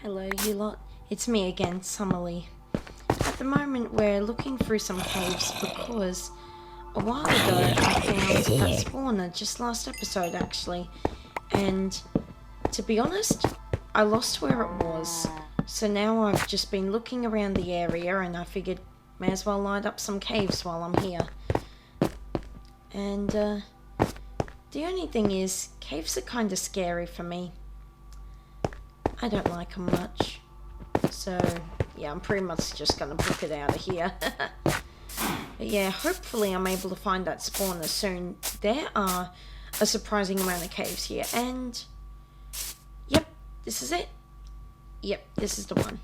Hello, you lot. It's me again, Summerly. At the moment, we're looking through some caves because a while ago I found that spawner, just last episode actually, and to be honest, I lost where it was. So now I've just been looking around the area and I figured may as well light up some caves while I'm here. And the only thing is, caves are kind of scary for me. I don't like them much. So, yeah, I'm pretty much just going to book it out of here. But yeah, hopefully I'm able to find that spawner soon. There are a surprising amount of caves here. And, yep, this is it. Yep, this is the one.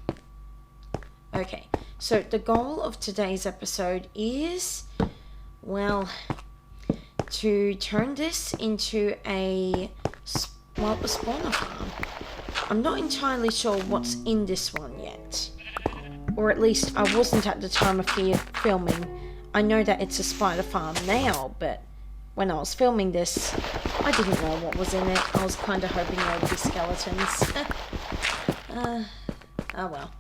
Okay, so the goal of today's episode is, well, to turn this into a spawner farm. I'm not entirely sure what's in this one yet. Or at least I wasn't at the time of filming. I know that it's a spider farm now, but when I was filming this, I didn't know what was in it. I was kind of hoping there would be skeletons. Oh well.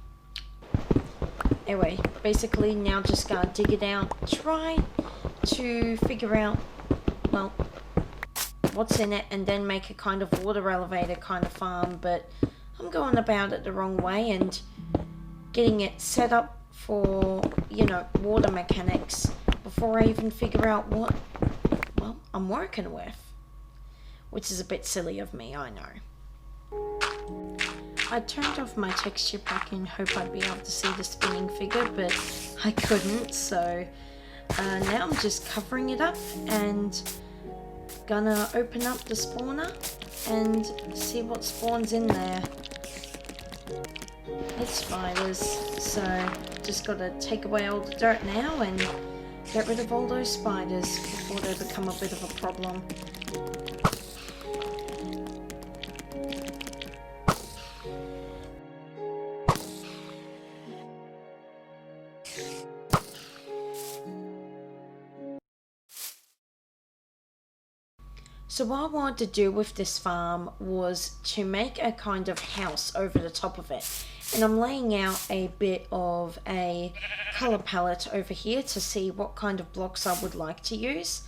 Anyway, basically now just gotta dig it out, try to figure out, well, what's in it, and then make a kind of water elevator kind of farm, but I'm going about it the wrong way and getting it set up for, you know, water mechanics before I even figure out what, well, I'm working with. Which is a bit silly of me, I know. I turned off my texture pack in hope I'd be able to see the spinning figure, but I couldn't, so now I'm just covering it up and gonna open up the spawner and see what spawns in there. It's spiders, so just gotta take away all the dirt now and get rid of all those spiders before they become a bit of a problem. So what I wanted to do with this farm was to make a kind of house over the top of it. And I'm laying out a bit of a colour palette over here to see what kind of blocks I would like to use.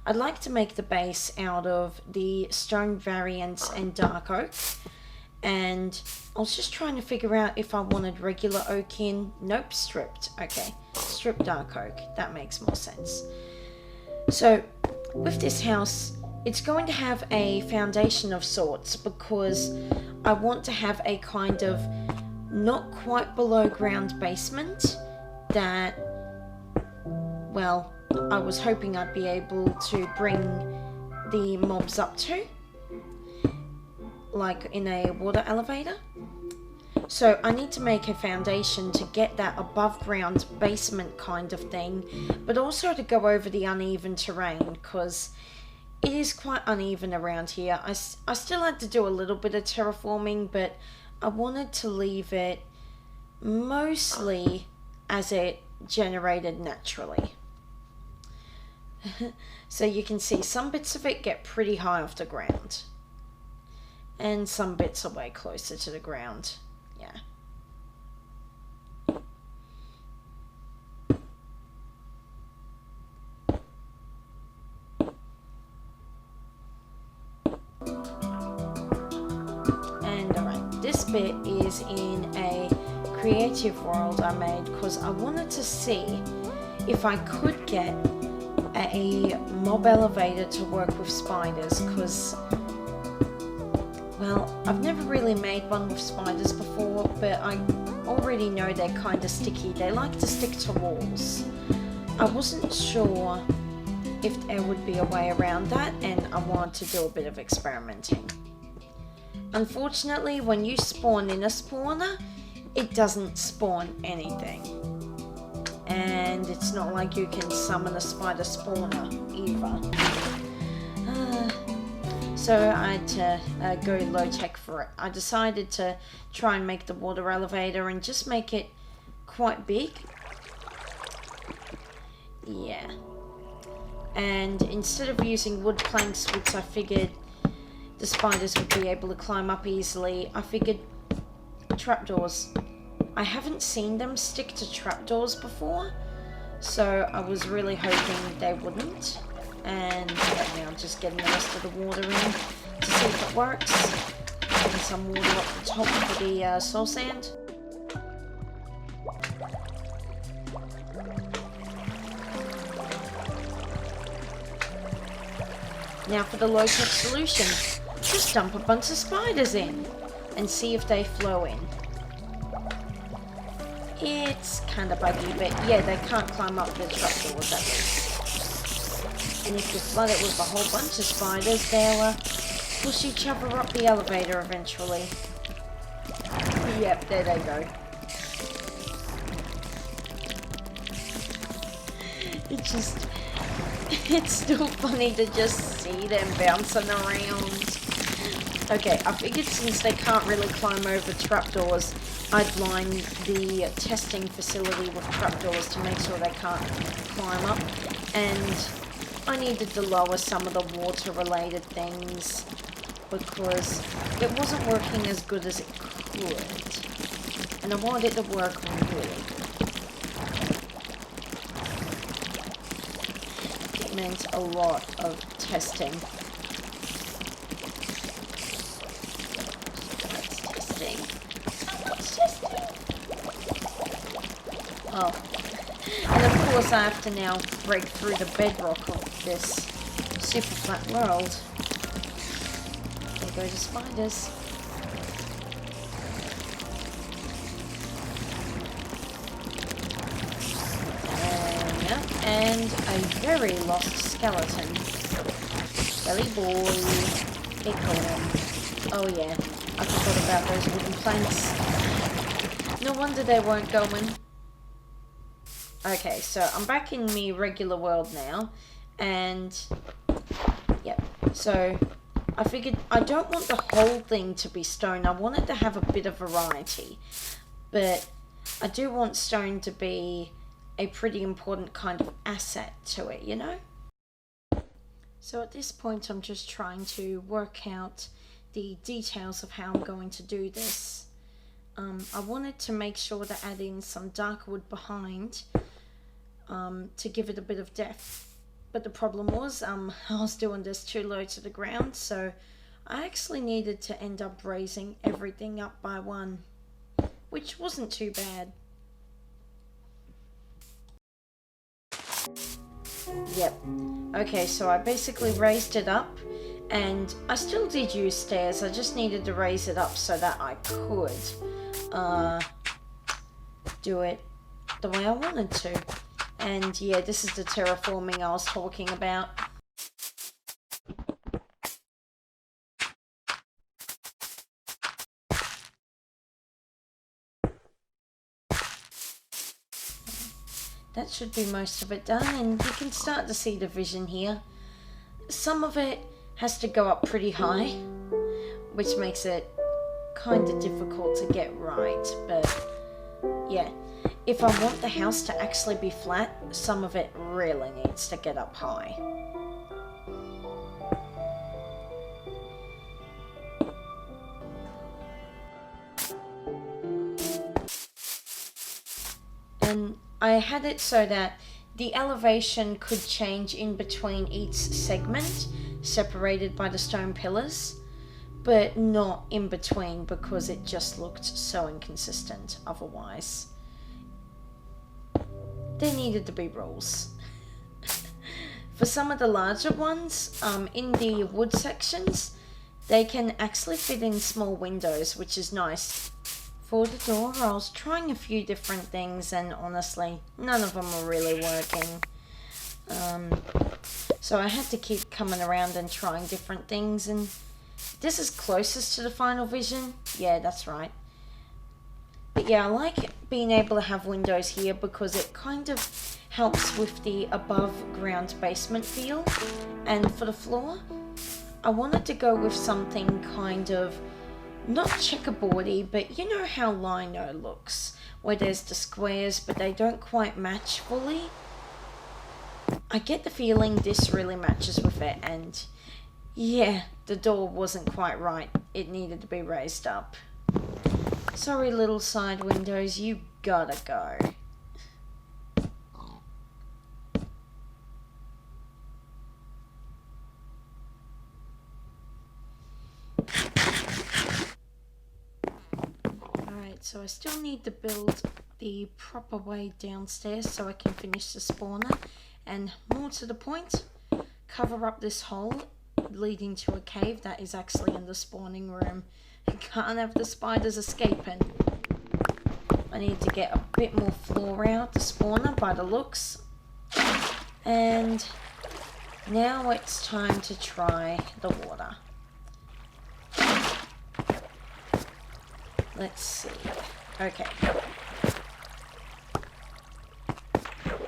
I'd like to make the base out of the stone variants and dark oak. And I was just trying to figure out if I wanted regular oak in. Nope, stripped. Okay, stripped dark oak. That makes more sense. So with this house, it's going to have a foundation of sorts because I want to have a kind of not quite below ground basement that, well, I was hoping I'd be able to bring the mobs up to, like in a water elevator. So I need to make a foundation to get that above ground basement kind of thing, but also to go over the uneven terrain because it is quite uneven around here. I still had to do a little bit of terraforming, but I wanted to leave it mostly as it generated naturally. So you can see some bits of it get pretty high off the ground. And some bits are way closer to the ground. Yeah. This bit is in a creative world I made because I wanted to see if I could get a mob elevator to work with spiders because, well, I've never really made one with spiders before, but I already know they're kind of sticky. They like to stick to walls. I wasn't sure if there would be a way around that, and I wanted to do a bit of experimenting. Unfortunately, when you spawn in a spawner, it doesn't spawn anything. And it's not like you can summon a spider spawner either. So I had to go low tech for it. I decided to try and make the water elevator and just make it quite big. Yeah. And instead of using wood planks, which I figured the spiders would be able to climb up easily, I figured trapdoors. I haven't seen them stick to trapdoors before, so I was really hoping they wouldn't. And now just getting the rest of the water in to see if it works. Getting some water up the top for the soul sand. Now for the low-tech solution. Just dump a bunch of spiders in and see if they flow in. It's kind of buggy, but yeah, they can't climb up the trapdoors at least. And if you flood it with a whole bunch of spiders, they'll push each other up the elevator eventually. Yep, there they go. It's still funny to just see them bouncing around. Okay, I figured since they can't really climb over trapdoors, I'd line the testing facility with trapdoors to make sure they can't climb up. And I needed to lower some of the water-related things because it wasn't working as good as it could. And I wanted it to work really good. It meant a lot of testing. Oh, and of course I have to now break through the bedrock of this super flat world. There go the spiders. And a very lost skeleton. Belly boy. Acorn. Oh yeah, I forgot about those wooden planks. No wonder they weren't going. Okay, so I'm back in my regular world now, and yep, so I figured I don't want the whole thing to be stone. I wanted to have a bit of variety, but I do want stone to be a pretty important kind of asset to it, you know? So at this point I'm just trying to work out the details of how I'm going to do this. I wanted to make sure to add in some dark wood behind to give it a bit of depth, but the problem was I was doing this too low to the ground, so I actually needed to end up raising everything up by one, which wasn't too bad. Yep. Okay, so I basically raised it up, and I still did use stairs. I just needed to raise it up so that I could do it the way I wanted to. And yeah, this is the terraforming I was talking about. That should be most of it done, and you can start to see the vision here. Some of it has to go up pretty high, which makes it kind of difficult to get right, but yeah. If I want the house to actually be flat, some of it really needs to get up high. And I had it so that the elevation could change in between each segment, separated by the stone pillars, but not in between because it just looked so inconsistent otherwise. There needed to be rules. For some of the larger ones, in the wood sections, they can actually fit in small windows, which is nice. For the door, I was trying a few different things, and honestly, none of them were really working. So I had to keep coming around and trying different things, and this is closest to the final vision. Yeah, that's right. But yeah, I like being able to have windows here because it kind of helps with the above ground basement feel. And for the floor, I wanted to go with something kind of not checkerboardy, but you know how Lino looks, where there's the squares but they don't quite match fully. I get the feeling this really matches with it, and yeah, the door wasn't quite right. It needed to be raised up. Sorry, little side windows, you gotta go. Alright, so I still need to build the proper way downstairs so I can finish the spawner, and more to the point, cover up this hole leading to a cave that is actually in the spawning room. I can't have the spiders escaping. I need to get a bit more floor out the spawner by the looks. And now it's time to try the water. Let's see. Okay.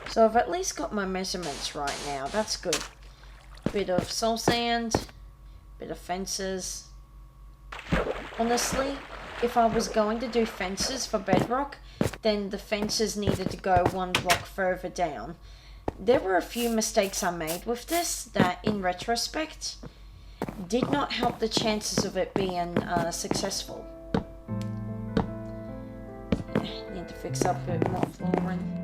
So I've at least got my measurements right now. That's good. Bit of soul sand, bit of fences. Honestly, if I was going to do fences for bedrock, then the fences needed to go one block further down. There were a few mistakes I made with this that, in retrospect, did not help the chances of it being successful. Need to fix up a bit more flooring.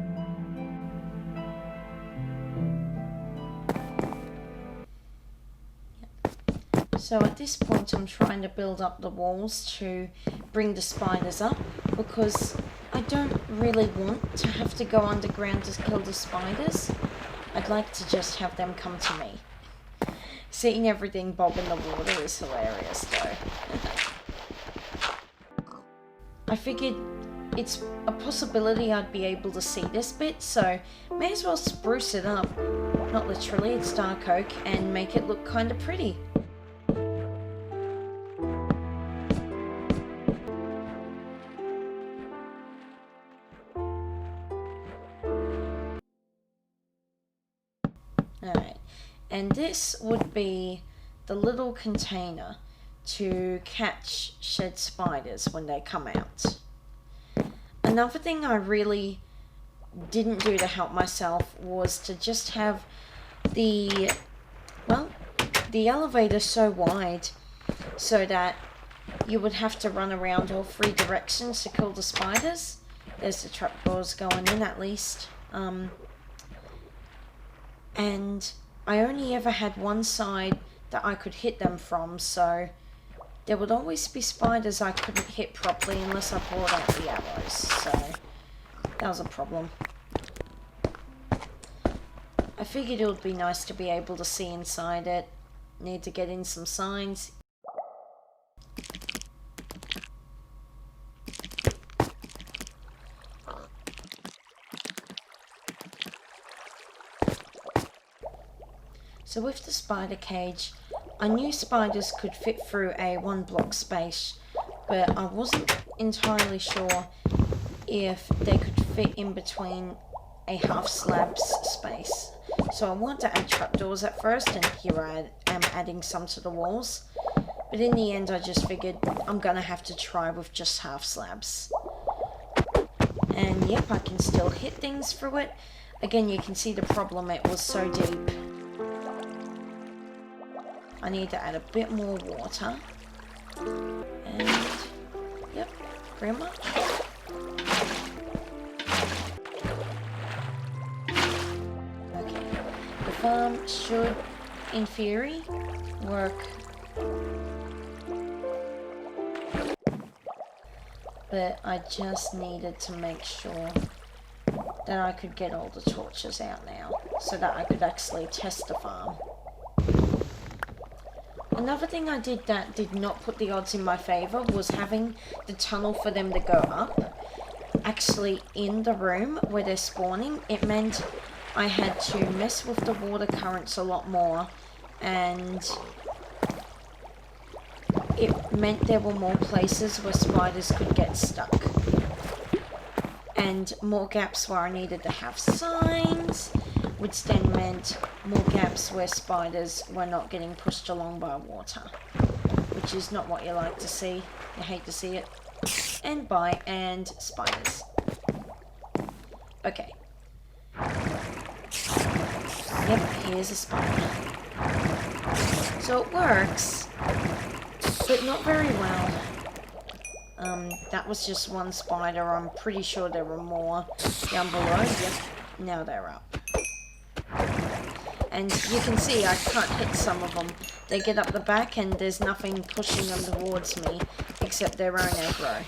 So at this point I'm trying to build up the walls to bring the spiders up, because I don't really want to have to go underground to kill the spiders. I'd like to just have them come to me. Seeing everything bob in the water is hilarious though. I figured it's a possibility I'd be able to see this bit, so may as well spruce it up. Not literally, it's dark oak, and make it look kinda pretty. Alright, and this would be the little container to catch shed spiders when they come out. Another thing I really didn't do to help myself was to just have the elevator so wide so that you would have to run around all three directions to kill the spiders. There's the trapdoors going in at least. And I only ever had one side that I could hit them from, so there would always be spiders I couldn't hit properly unless I brought out the arrows, so that was a problem. I figured it would be nice to be able to see inside it. Need to get in some signs. So with the spider cage, I knew spiders could fit through a 1-block space, but I wasn't entirely sure if they could fit in between a half slab's space. So I wanted to add trapdoors at first, and here I am adding some to the walls. But in the end I just figured I'm gonna have to try with just half slabs. And yep, I can still hit things through it. Again, you can see the problem, it was so deep. I need to add a bit more water. And yep, pretty much. Okay, the farm should, in theory, work. But I just needed to make sure that I could get all the torches out now, so that I could actually test the farm. Another thing I did that did not put the odds in my favour was having the tunnel for them to go up actually in the room where they're spawning. It meant I had to mess with the water currents a lot more, and it meant there were more places where spiders could get stuck. And more gaps where I needed to have signs, which then meant more gaps where spiders were not getting pushed along by water, which is not what you like to see. You hate to see it. And spiders. Okay. Yep, here's a spider. So it works, but not very well. That was just one spider. I'm pretty sure there were more down below. Yep, now they're up. And you can see I can't hit some of them. They get up the back and there's nothing pushing them towards me except their own aggro.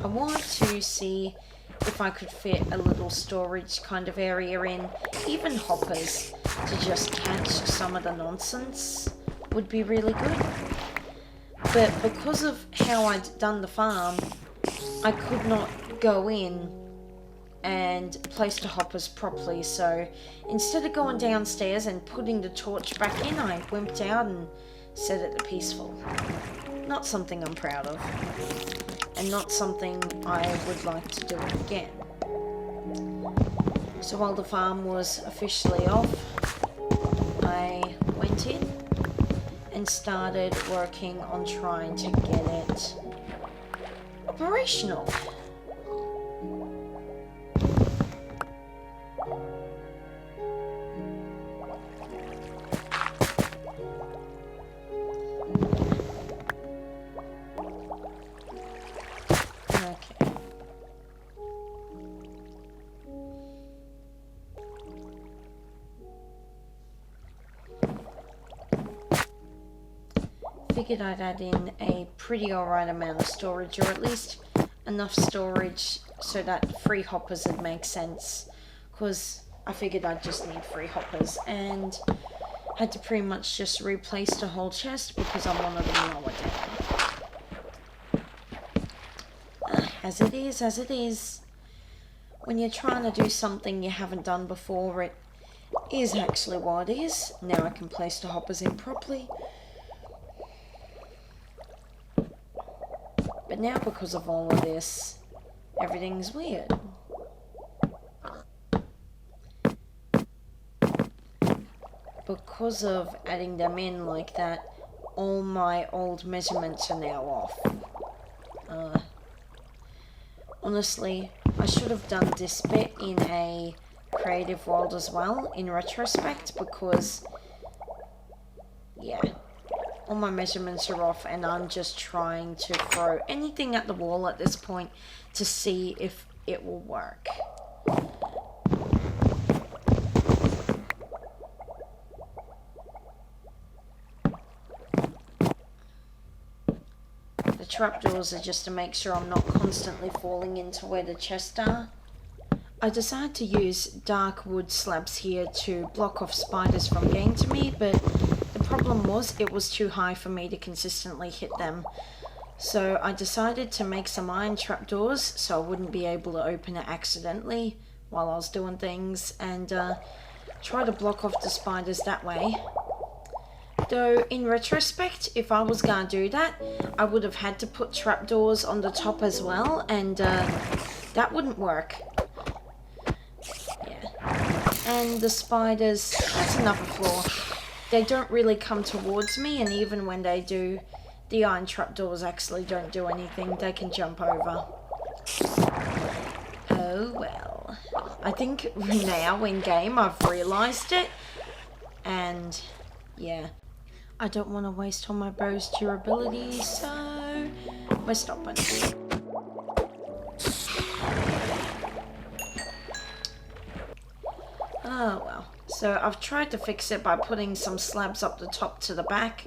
I want to see if I could fit a little storage kind of area in, even hoppers, to just catch some of the nonsense would be really good. But because of how I'd done the farm, I could not go in and place the hoppers properly, so instead of going downstairs and putting the torch back in, I wimped out and set it to peaceful. Not something I'm proud of, and not something I would like to do again. So while the farm was officially off, I went in and started working on trying to get it operational. Figured I'd add in a pretty alright amount of storage, or at least enough storage so that free hoppers would make sense, because I figured I'd just need free hoppers, and had to pretty much just replace the whole chest because I wanted them lower down. As it is. When you're trying to do something you haven't done before, it is actually what it is. Now I can place the hoppers in properly. But now, because of all of this, everything's weird. Because of adding them in like that, all my old measurements are now off. Honestly, I should have done this bit in a creative world as well, in retrospect, because, yeah. All my measurements are off and I'm just trying to throw anything at the wall at this point to see if it will work. The trapdoors are just to make sure I'm not constantly falling into where the chests are. I decided to use dark wood slabs here to block off spiders from getting to me, but the problem was it was too high for me to consistently hit them. So I decided to make some iron trapdoors so I wouldn't be able to open it accidentally while I was doing things, and try to block off the spiders that way. Though in retrospect, if I was gonna do that, I would have had to put trapdoors on the top as well, and that wouldn't work. Yeah. And the spiders, that's another flaw. They don't really come towards me, and even when they do, the iron trapdoors actually don't do anything. They can jump over. Oh well. I think now in game I've realised it, and yeah. I don't want to waste all my bow's durability, so we're stopping. Oh well. So I've tried to fix it by putting some slabs up the top to the back,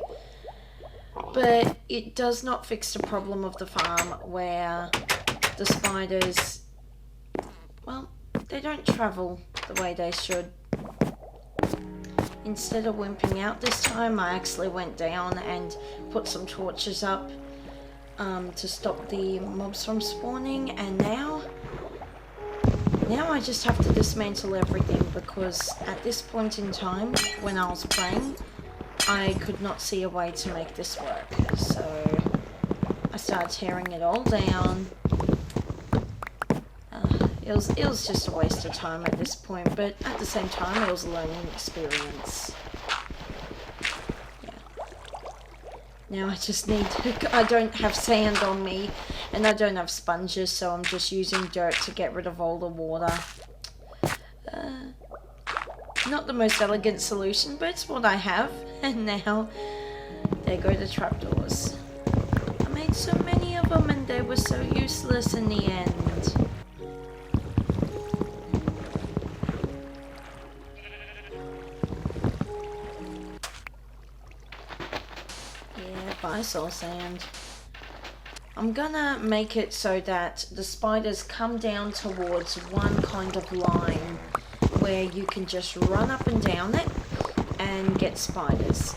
but it does not fix the problem of the farm where the spiders, well, they don't travel the way they should. Instead of wimping out this time, I actually went down and put some torches up to stop the mobs from spawning, and now I just have to dismantle everything, because at this point in time, when I was playing, I could not see a way to make this work. So I started tearing it all down. It was just a waste of time at this point, but at the same time, it was a learning experience. Yeah. Now I just need to, I don't have sand on me, and I don't have sponges, so I'm just using dirt to get rid of all the water. Not the most elegant solution, but it's what I have. And now, there go the trapdoors. I made so many of them and they were so useless in the end. Yeah, bye soul sand. I'm gonna make it so that the spiders come down towards one kind of line where you can just run up and down it and get spiders.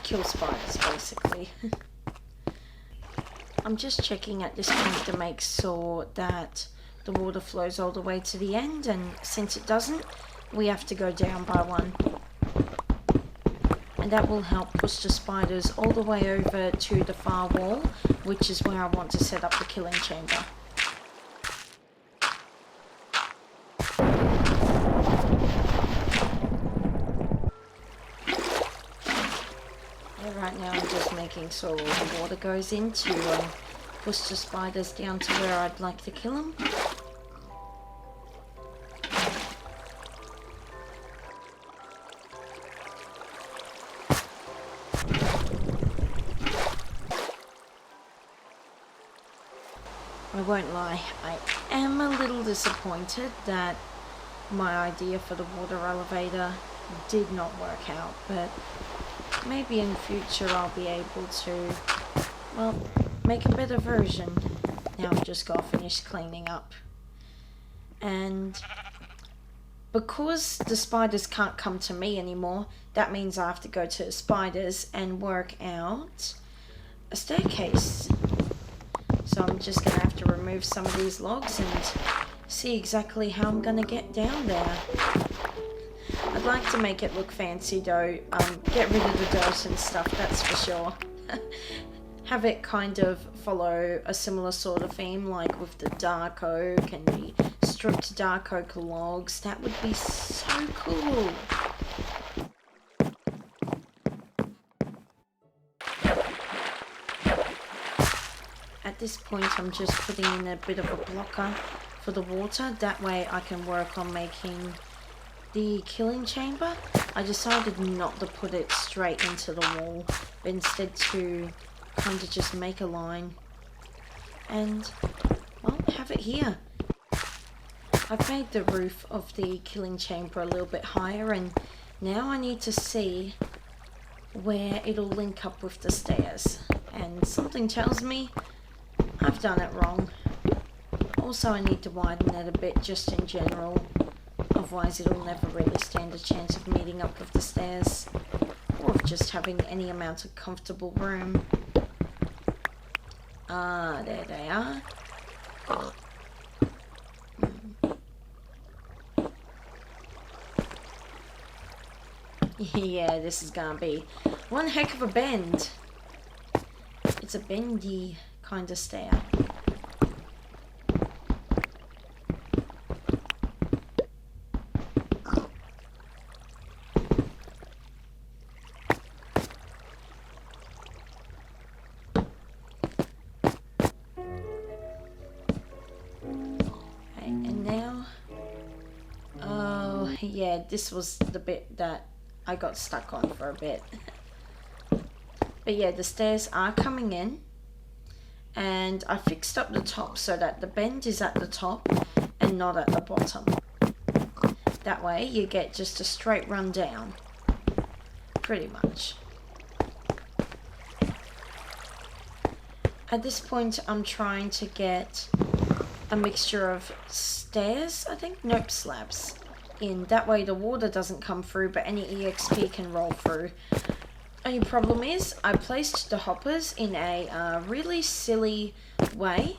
Kill spiders, basically. I'm just checking at this point to make sure that the water flows all the way to the end, and since it doesn't, we have to go down by one. And that will help push the spiders all the way over to the far wall, which is where I want to set up the killing chamber. Yeah, right now I'm just making sure all the water goes in to push the spiders down to where I'd like to kill them. I won't lie, I am a little disappointed that my idea for the water elevator did not work out, but maybe in future I'll be able to, well, make a better version. Now I've just got to finish cleaning up. And because the spiders can't come to me anymore, that means I have to go to the spiders and work out a staircase. So I'm just going to have to remove some of these logs and see exactly how I'm going to get down there. I'd like to make it look fancy though, get rid of the dirt and stuff, that's for sure. Have it kind of follow a similar sort of theme, like with the dark oak and the stripped dark oak logs. That would be so cool. At this point I'm just putting in a bit of a blocker for the water, that way I can work on making the killing chamber. I decided not to put it straight into the wall, but instead to kind of just make a line and, well, have it here. I've made the roof of the killing chamber a little bit higher, and now I need to see where it'll link up with the stairs, and something tells me I've done it wrong. Also, I need to widen it a bit just in general, otherwise it'll never really stand a chance of meeting up with the stairs, or of just having any amount of comfortable room. Ah, there they are. Yeah, this is gonna be one heck of a bend. It's a bendy kind of stair. And now, oh yeah, this was the bit that I got stuck on for a bit. But yeah, the stairs are coming in, and I fixed up the top so that the bend is at the top and not at the bottom. That way you get just a straight run down, pretty much. At this point I'm trying to get a mixture of stairs, I think, nope, slabs in. That way the water doesn't come through, but any EXP can roll through. Only problem is I placed the hoppers in a really silly way.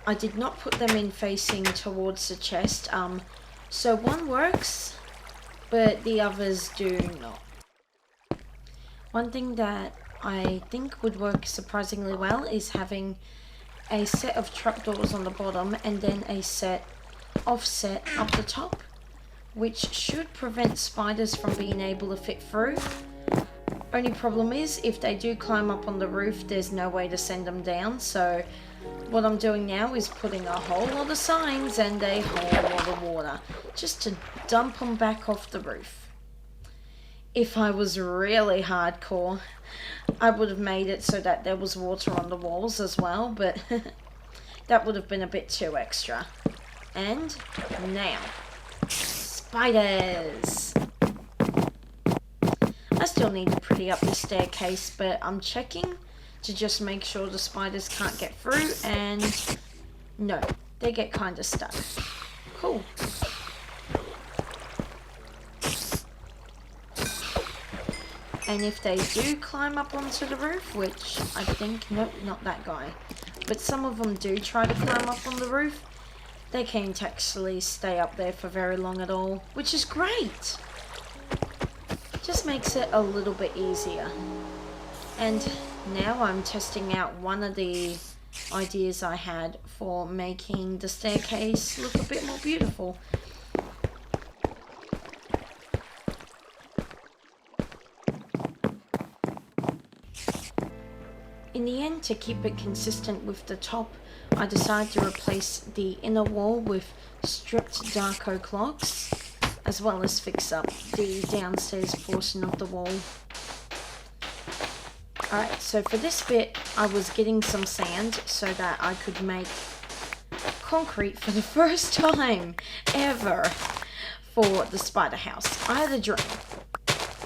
I did not put them in facing towards the chest. So one works, but the others do not. One thing that I think would work surprisingly well is having a set of trapdoors on the bottom and then a set offset up the top, which should prevent spiders from being able to fit through. Only problem is, if they do climb up on the roof, there's no way to send them down, so what I'm doing now is putting a whole lot of signs and a whole lot of water just to dump them back off the roof. If I was really hardcore, I would have made it so that there was water on the walls as well, but that would have been a bit too extra. And now, spiders! I still need to pretty up the staircase, but I'm checking to just make sure the spiders can't get through, and no, they get kind of stuck. Cool. And if they do climb up onto the roof, which I think, nope, not that guy, but some of them do try to climb up on the roof, they can't actually stay up there for very long at all, which is great. Just makes it a little bit easier. And now I'm testing out one of the ideas I had for making the staircase look a bit more beautiful. In the end, to keep it consistent with the top, I decided to replace the inner wall with stripped dark oak logs, as well as fix up the downstairs portion of the wall. Alright, so for this bit, I was getting some sand so that I could make concrete for the first time ever for the spider house. I had a dream.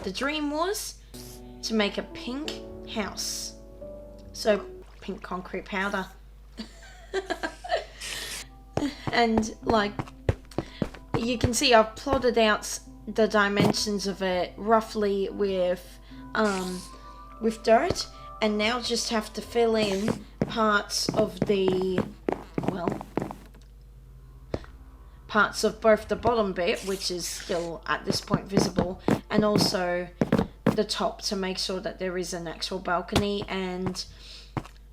The dream was to make a pink house. So, pink concrete powder. And, like, you can see I've plotted out the dimensions of it roughly with dirt, and now just have to fill in parts of the, well, parts of both the bottom bit, which is still at this point visible, and also the top to make sure that there is an actual balcony. And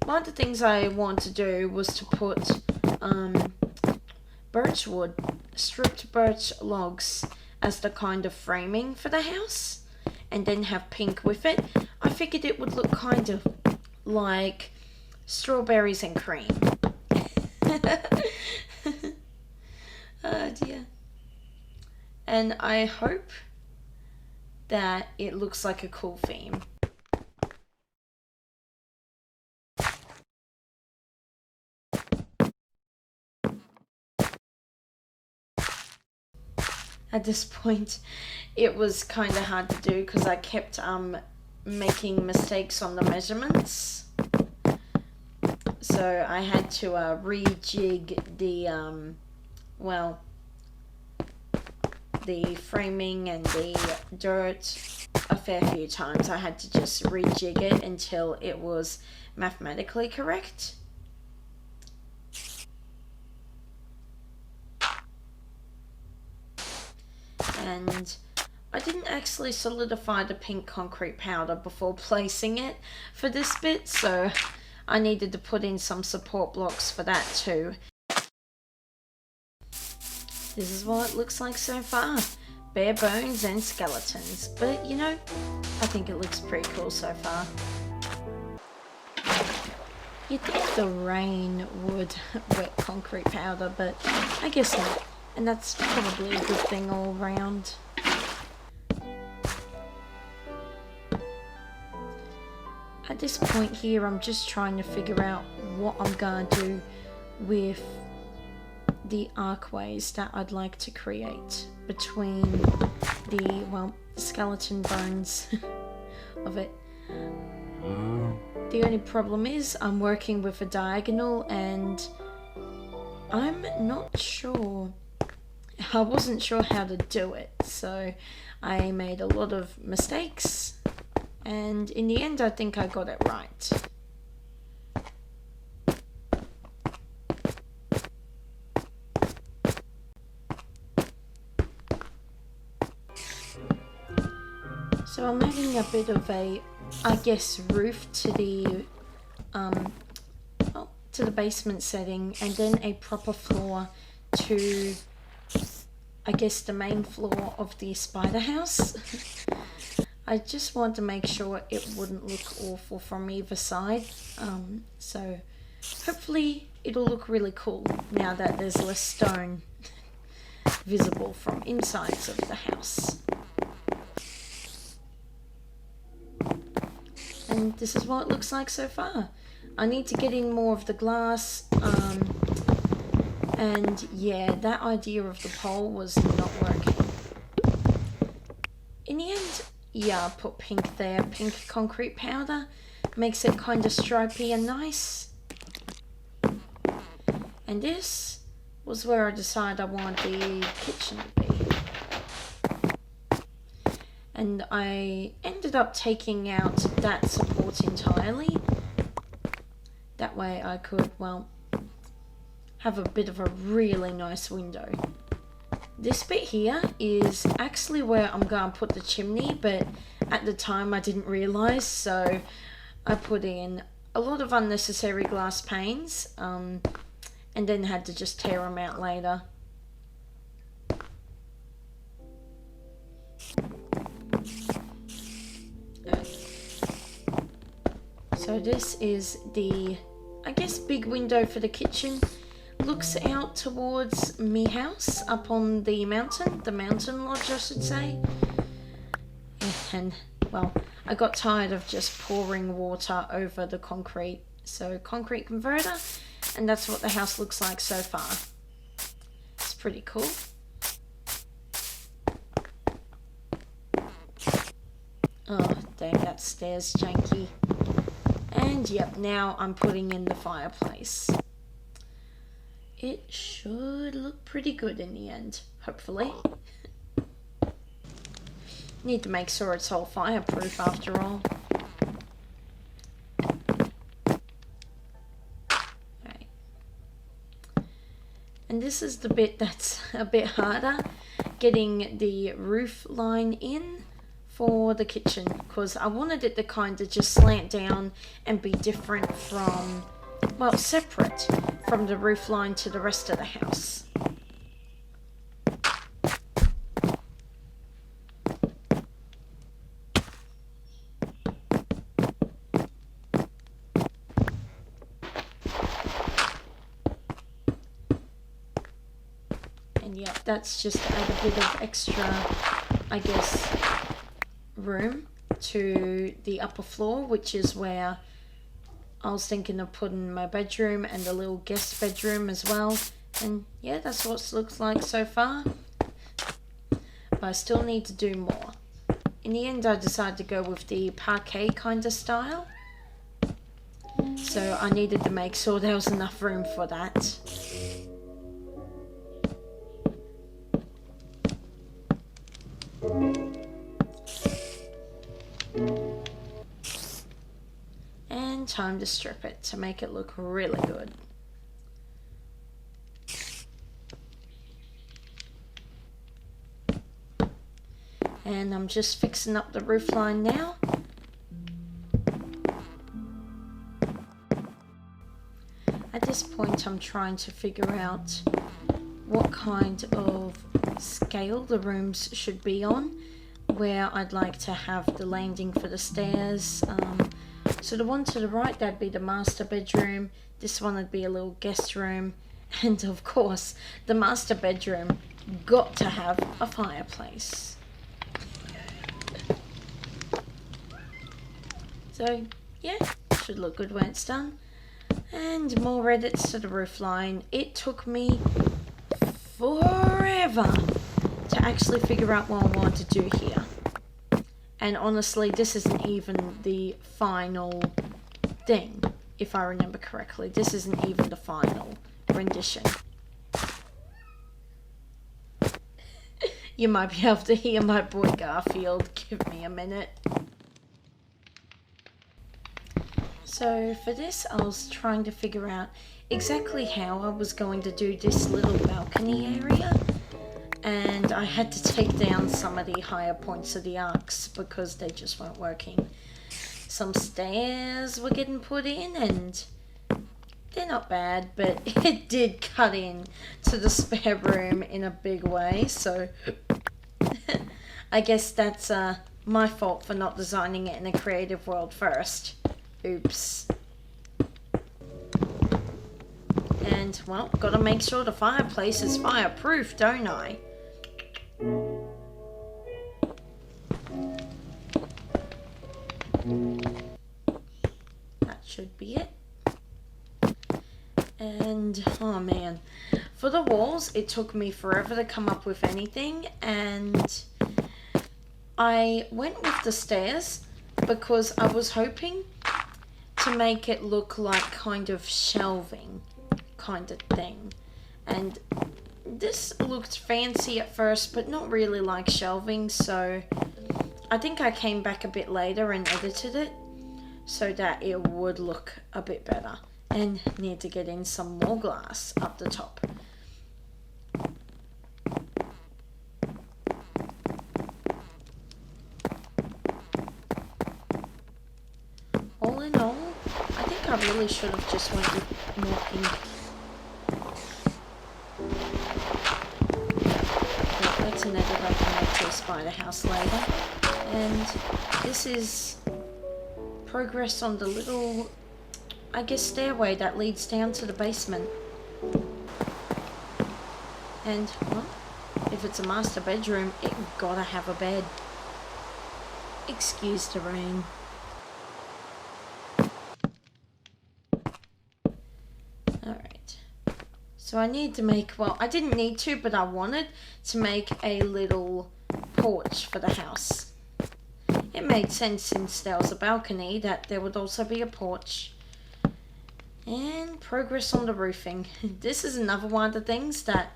one of the things I wanted to do was to put birchwood, stripped birch logs, as the kind of framing for the house, and then have pink with it. I figured it would look kind of like strawberries and cream. Oh dear. And I hope that it looks like a cool theme. At this point, it was kind of hard to do because I kept making mistakes on the measurements. So I had to rejig the, well, the framing and the dirt a fair few times. I had to just rejig it until it was mathematically correct. And I didn't actually solidify the pink concrete powder before placing it for this bit, so I needed to put in some support blocks for that too. This is what it looks like so far. Bare bones and skeletons, but you know, I think it looks pretty cool so far. You'd think the rain would wet concrete powder, but I guess not. And that's probably a good thing all around. At this point here, I'm just trying to figure out what I'm going to do with the archways that I'd like to create between the, well, skeleton bones of it. The only problem is I'm working with a diagonal and I'm not sure. I wasn't sure how to do it, so I made a lot of mistakes, and in the end I think I got it right. So I'm adding a bit of a, I guess, roof to the to the basement setting, and then a proper floor to, I guess, the main floor of the spider house. I just want to make sure it wouldn't look awful from either side, so Hopefully it'll look really cool now that there's less stone visible from insides of the house. And this is what it looks like so far. I need to get in more of the glass, and yeah, that idea of the pole was not working. In the end, yeah, I put pink there, pink concrete powder, makes it kind of stripy and nice. And this was where I decided I wanted the kitchen to be. And I ended up taking out that support entirely. That way I could, well, have a bit of a really nice window. This bit here is actually where I'm going to put the chimney, but at the time I didn't realise, so I put in a lot of unnecessary glass panes, and then had to just tear them out later. So this is the, I guess, big window for the kitchen. Looks out towards me house up on the mountain lodge I should say. And well, I got tired of just pouring water over the concrete, so concrete converter, and that's what the house looks like so far. It's pretty cool. Oh dang, that stairs janky. And yep, now I'm putting in the fireplace. It should look pretty good in the end, hopefully. Need to make sure it's all fireproof after all. Right. And this is the bit that's a bit harder, getting the roof line in for the kitchen, because I wanted it to kind of just slant down and be different from, well, separate from the roof line to the rest of the house. And yeah, that's just to add a bit of extra, I guess, room to the upper floor, which is where I was thinking of putting my bedroom and a little guest bedroom as well. And yeah, that's what it looks like so far. But I still need to do more. In the end, I decided to go with the parquet kind of style. So I needed to make sure there was enough room for that. And time to strip it to make it look really good. And I'm just fixing up the roof line now. At this point, I'm trying to figure out what kind of scale the rooms should be on, where I'd like to have the landing for the stairs. So the one to the right, that'd be the master bedroom. This one would be a little guest room. And of course, the master bedroom got to have a fireplace. So yeah, should look good when it's done. And more edits to the roof line. It took me forever to actually figure out what I wanted to do here. And honestly, this isn't even the final thing, if I remember correctly. This isn't even the final rendition. You might be able to hear my boy Garfield. Give me a minute. So for this, I was trying to figure out exactly how I was going to do this little balcony area. And I had to take down some of the higher points of the arcs because they just weren't working. Some stairs were getting put in and they're not bad, but it did cut in to the spare room in a big way. So I guess that's my fault for not designing it in a creative world first. Oops. And, well, gotta make sure the fireplace is fireproof, don't I? That should be it. And, oh man, for the walls, it took me forever to come up with anything, and I went with the stairs because I was hoping to make it look like kind of shelving kind of thing. And this looked fancy at first, but not really like shelving, so I think I came back a bit later and edited it so that it would look a bit better. And need to get in some more glass up the top. All in all, I think I really should have just went with more pink. But that's an edit I can make to a spider house later. And this is progress on the little, I guess, stairway that leads down to the basement. And, well, if it's a master bedroom, it gotta have a bed. Excuse the rain. Alright. So I need to make, well, I didn't need to, but I wanted to make a little porch for the house. It made sense since there was a balcony that there would also be a porch. And progress on the roofing. This is another one of the things that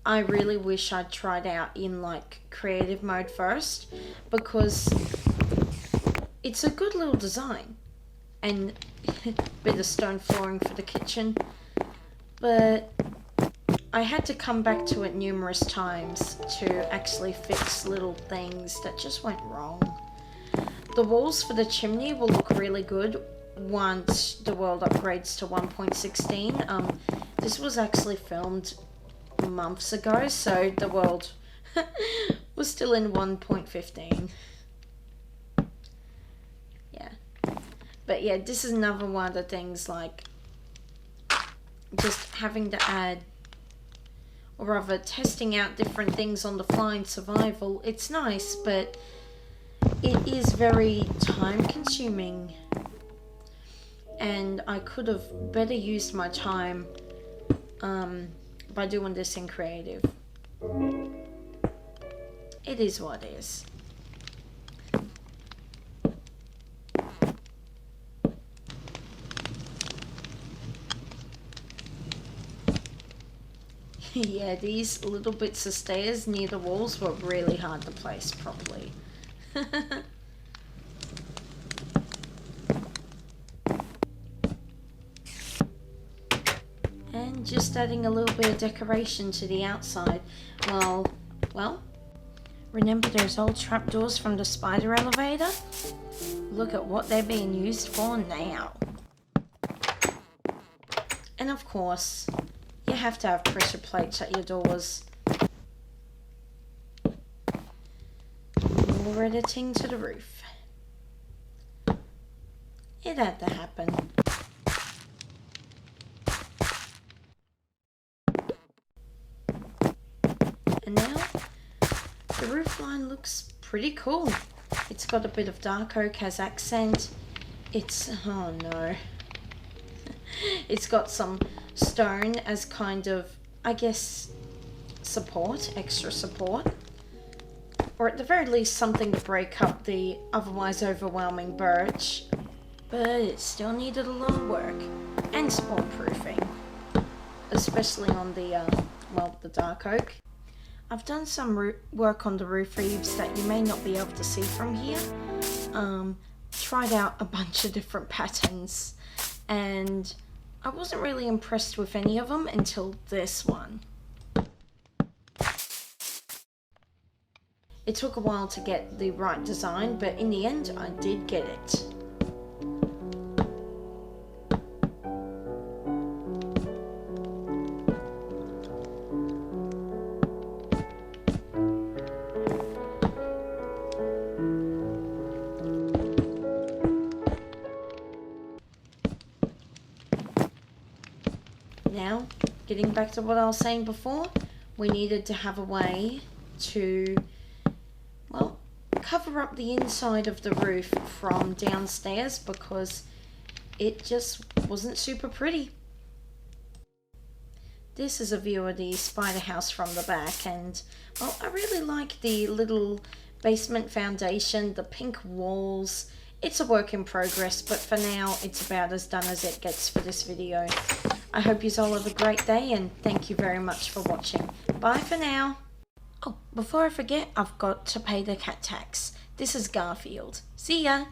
I really wish I'd tried out in like creative mode first, because it's a good little design and bit of stone flooring for the kitchen, but I had to come back to it numerous times to actually fix little things that just went wrong. The walls for the chimney will look really good once the world upgrades to 1.16. This was actually filmed months ago, so the world was still in 1.15. Yeah. But yeah, this is another one of the things, like, just having to add, or rather testing out different things on the fly in survival. It's nice, but it is very time consuming. And I could have better used my time by doing this in creative. It is what it is. Yeah, these little bits of stairs near the walls were really hard to place properly. And just adding a little bit of decoration to the outside. Well, remember those old trapdoors from the spider elevator? Look at what they're being used for now. And of course, you have to have pressure plates at your doors. More editing to the roof. It had to happen. And now, the roof line looks pretty cool. It's got a bit of dark oak as accent. It's, oh no. It's got some stone as kind of, I guess, support, extra support. Or at the very least something to break up the otherwise overwhelming birch. But it still needed a lot of work. And spawn proofing. Especially on the, the dark oak. I've done some work on the roof eaves that you may not be able to see from here. Tried out a bunch of different patterns, and I wasn't really impressed with any of them until this one. It took a while to get the right design, but in the end I did get it. Now, getting back to what I was saying before, we needed to have a way to, well, cover up the inside of the roof from downstairs because it just wasn't super pretty. This is a view of the spider house from the back, and well, I really like the little basement foundation, the pink walls. It's a work in progress, but for now it's about as done as it gets for this video. I hope you all have a great day, and thank you very much for watching. Bye for now. Oh, before I forget, I've got to pay the cat tax. This is Garfield. See ya!